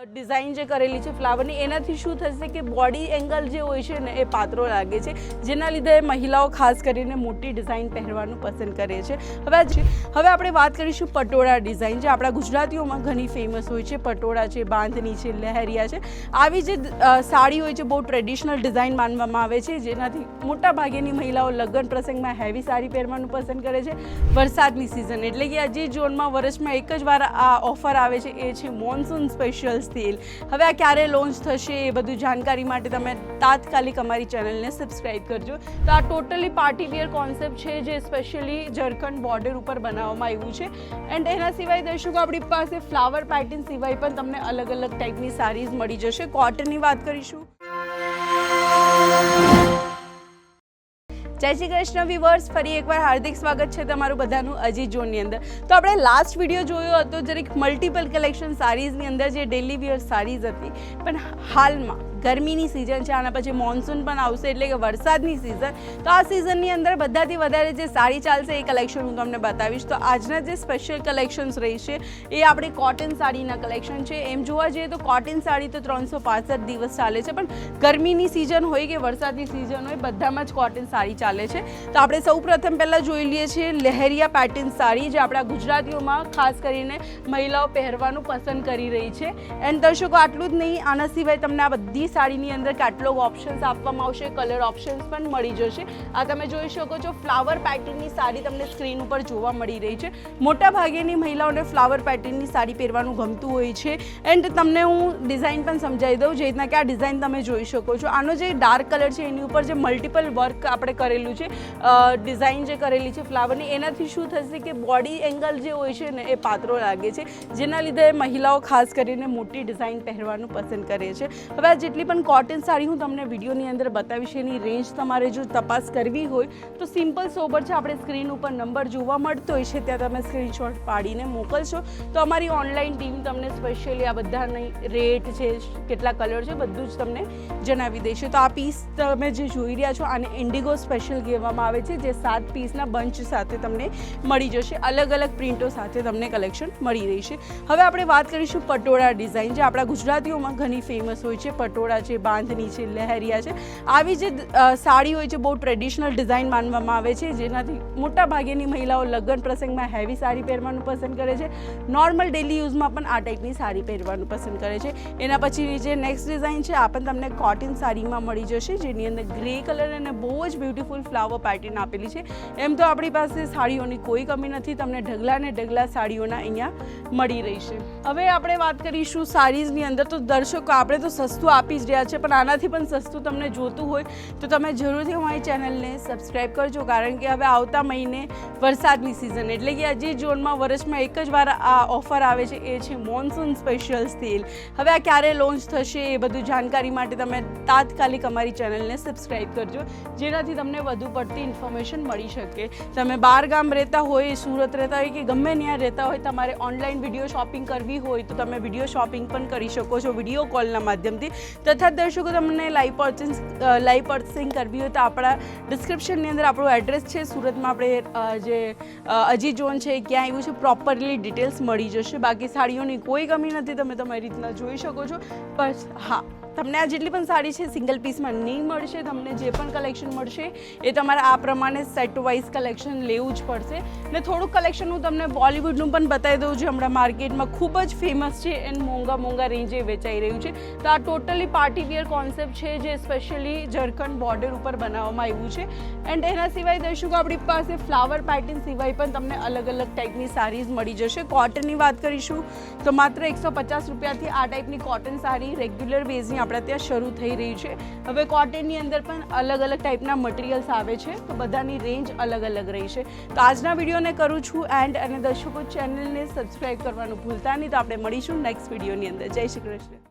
Design જે કરેલી છે ફ્લાવરની એનાથી શું થશે કે બોડી એંગલ જે હોય છે ને એ પાતળો લાગે છે, જેના લીધે મહિલાઓ ખાસ કરીને મોટી ડિઝાઇન પહેરવાનું પસંદ કરે છે. હવે આપણે વાત કરીશું પટોળા ડિઝાઇન, જે આપણા ગુજરાતીઓમાં ઘણી ફેમસ હોય છે. પટોળા છે, બાંધણી છે, લહેરિયા છે, આવી જે સાડી હોય છે બહુ ટ્રેડિશનલ ડિઝાઇન માનવામાં આવે છે, જેનાથી મોટા ભાગેની મહિલાઓ લગ્ન પ્રસંગમાં હેવી સાડી પહેરવાનું પસંદ કરે છે. વરસાદની સિઝન એટલે કે અજી ઝોનમાં વર્ષમાં એક જ વાર આ ઓફર આવે છે, એ છે મોન્સૂન સ્પેશિયલ સેલ. હવે આ ક્યારે લોન્ચ થશે એ બધું જાણકારી માટે તમે તાત્કાલિક અમારી ચેનલને સબસ્ક્રાઇબ કરજો. તો આ ટોટલી પાર્ટી વિયર કોન્સેપ્ટ છે, જે સ્પેશિયલી ઝરખંડ બોર્ડર ઉપર બનાવવામાં આવ્યું છે. એન્ડ એના સિવાય દર્શકો આપણી પાસે ફ્લાવર પેટર્ન સિવાય પણ તમને અલગ અલગ ટાઈપની સાડીઝ મળી જશે. કોટનની વાત કરીશું. જય શ્રી કૃષ્ણ વ્યુઅર્સ, ફરી એકવાર હાર્દિક સ્વાગત છે તમારું બધાનું અજી ઝોનની અંદર. તો આપણે લાસ્ટ વિડીયો જોયો હતો જરીક મલ્ટિપલ કલેક્શન સાડીઝની અંદર, જે ડેલી વિયર સાડીઝ હતી. પણ હાલમાં ગરમીની સિઝન છે, આના પછી મોન્સૂન પણ આવશે એટલે કે વરસાદની સિઝન. તો આ સિઝનની અંદર બધાથી વધારે જે સાડી ચાલશે એ કલેક્શન હું તમને બતાવીશ. તો આજના જે સ્પેશિયલ કલેક્શન્સ રહેશે એ આપણી કોટન સાડીના કલેક્શન છે. એમ જોવા જઈએ તો કોટન સાડી તો 365 દિવસ ચાલે છે, પણ ગરમીની સિઝન હોય કે વરસાદની સિઝન હોય બધામાં જ કોટન સાડી ચાલે છે. તો આપણે સૌ પ્રથમ પહેલાં જોઈ લઈએ છીએ લહેરિયા પેટર્ન સાડી, જે આપણા ગુજરાતીઓમાં ખાસ કરીને મહિલાઓ પહેરવાનું પસંદ કરી રહી છે. એન્ડ દર્શકો આટલું જ નહીં, આના સિવાય તમને આ બધી સાડીની અંદર કેટલોગ ઓપ્શન્સ આપવામાં આવશે, કલર ઓપ્શન્સ પણ મળી જશે. આ તમે જોઈ શકો છો ફ્લાવર પેટર્નની સાડી તમને સ્ક્રીન ઉપર જોવા મળી રહી છે. મોટા ભાગેની મહિલાઓને ફ્લાવર પેટર્નની સાડી પહેરવાનું ગમતું હોય છે. એન્ડ તમને હું ડિઝાઇન પણ સમજાવી દઉં, જે રીતના કે આ ડિઝાઇન તમે જોઈ શકો છો. આનો જે ડાર્ક કલર છે એની ઉપર જે મલ્ટિપલ વર્ક આપણે કરેલું છે, ડિઝાઇન જે કરેલી છે ફ્લાવરની, એનાથી શું થશે કે બોડી એંગલ જે હોય છે ને એ પાતળો લાગે છે, જેના લીધે મહિલાઓ ખાસ કરીને મોટી ડિઝાઇન પહેરવાનું પસંદ કરે છે. હવે આ જેટલી પણ કોટન સાડી હું તમને વિડીયોની અંદર બતાવીશ, એની રેન્જ તમારે જો તપાસ કરવી હોય તો સિમ્પલ સોબર છે, આપણે સ્ક્રીન ઉપર નંબર જોવા મળતો હોય છે, ત્યાં તમે સ્ક્રીનશોટ પાડીને મોકલશો તો અમારી ઓનલાઈન ટીમ તમને સ્પેશિયલી આ બધાની રેટ છે, કેટલા કલર છે, બધું જ તમને જણાવી દેશે. તો આ પીસ તમે જે જોઈ રહ્યા છો આને ઇન્ડિગો સ્પેશિયલ કહેવામાં આવે છે, જે 7 પીસના બંચ સાથે તમને મળી જશે. અલગ અલગ પ્રિન્ટો સાથે તમને કલેક્શન મળી રહેશે. હવે આપણે વાત કરીશું પટોળા ડિઝાઇન, જે આપણા ગુજરાતીઓમાં ઘણી ફેમસ હોય છે. પટોળા છે, બાંધણી છે, લહેરિયા છે, આવી જે સાડી હોય છે બહુ ટ્રેડિશનલ ડિઝાઇન માનવામાં આવે છે, જેનાથી મોટા ભાગેની મહિલાઓ લગ્ન પ્રસંગમાં હેવી સાડી પહેરવાનું પસંદ કરે છે. નોર્મલ ડેલી યુઝમાં પણ આ ટાઈપની સાડી પહેરવાનું પસંદ કરે છે. એના પછી જે નેક્સ્ટ ડિઝાઇન છે આ પણ તમને કોટન સાડીમાં મળી જશે, જેની અંદર ગ્રે કલર અને બહુ જ બ્યુટીફુલ ફ્લાવર પેટર્ન આપેલી છે. એમ તો આપણી પાસે સાડીઓની કોઈ કમી નથી, તમને ઢગલા ને ઢગલા સાડીઓના અહીંયા મળી રહેશે. હવે આપણે વાત કરીશું સાડીઝની અંદર. તો દર્શકો આપણે તો સસ્તું આપી જ રહ્યા છે, પણ આનાથી પણ સસ્તું તમને જોતું હોય તો તમે જરૂરથી અમારી ચેનલને સબસ્ક્રાઈબ કરજો, કારણ કે હવે આવતા મહિને વરસાદની સિઝન એટલે કે અજી ઝોનમાં વર્ષમાં એક જ વાર આ ઓફર આવે છે, એ છે મોન્સૂન સ્પેશિયલ સેલ. હવે આ ક્યારે લોન્ચ થશે એ બધું જાણકારી માટે તમે તાત્કાલિક અમારી ચેનલને સબસ્ક્રાઈબ કરજો, જેનાથી તમને વધુ પડતી ઇન્ફોર્મેશન મળી શકે. તમે બહાર ગામ રહેતા હોય, સુરત રહેતા હોય કે ગમે ત્યાં રહેતા હોય, તમારે ઓનલાઈન વિડીયો શોપિંગ કરવી હોય તો તમે વિડીયો શોપિંગ પણ કરી શકો છો વિડીયો કોલના માધ્યમથી. તથા દર્શકો તમને લાઈવ પર્ચેસિંગ કરવી હોય તો આપણા ડિસ્ક્રિપ્શનની અંદર આપણું એડ્રેસ છે, સુરતમાં આપણે જે અજી ઝોન છે ક્યાં આવ્યું છે પ્રોપરલી ડિટેલ્સ મળી જશે. બાકી સાડીઓની કોઈ કમી નથી, તમે તમારી રીતના જોઈ શકો છો. બસ હા, તમને આ જેટલી પણ સાડી છે સિંગલ પીસમાં નહીં મળશે. તમને જે પણ કલેક્શન મળશે એ તમારે આ પ્રમાણે સેટ વાઇઝ કલેક્શન લેવું જ પડશે. ને થોડુંક કલેક્શન હું તમને બોલિવૂડનું પણ બતાવી દઉં, જે હમણાં માર્કેટમાં ખૂબ જ ફેમસ છે એન્ડ મોંઘા રેન્જે વેચાઈ રહ્યું છે. તો આ ટોટલી પાર્ટી વિયર કોન્સેપ્ટ છે, જે સ્પેશિયલી ઝરખંડ બોર્ડર ઉપર બનાવવામાં આવ્યું છે. એન્ડ એના સિવાય દર્શકો આપણી પાસે ફ્લાવર પેટર્ન સિવાય પણ તમને અલગ અલગ ટાઈપની સાડીઝ મળી જશે. કોટનની વાત કરીશું તો માત્ર 150 રૂપિયાથી આ ટાઈપની કોટન સાડી રેગ્યુલર બેઝની આપણા ત્યાં શરૂ થઈ રહી છે. હવે કોટનની અંદર પણ અલગ અલગ ટાઈપના મટીરિયલ્સ આવે છે, તો બધાની રેન્જ અલગ અલગ રહી છે. તો આજના વિડીયોને કરું છું એન્ડ, અને દર્શકો ચેનલને સબસ્ક્રાઈબ કરવાનું ભૂલતા નહીં. તો આપણે મળીશું નેક્સ્ટ વિડીયોની અંદર. જય શ્રી કૃષ્ણ.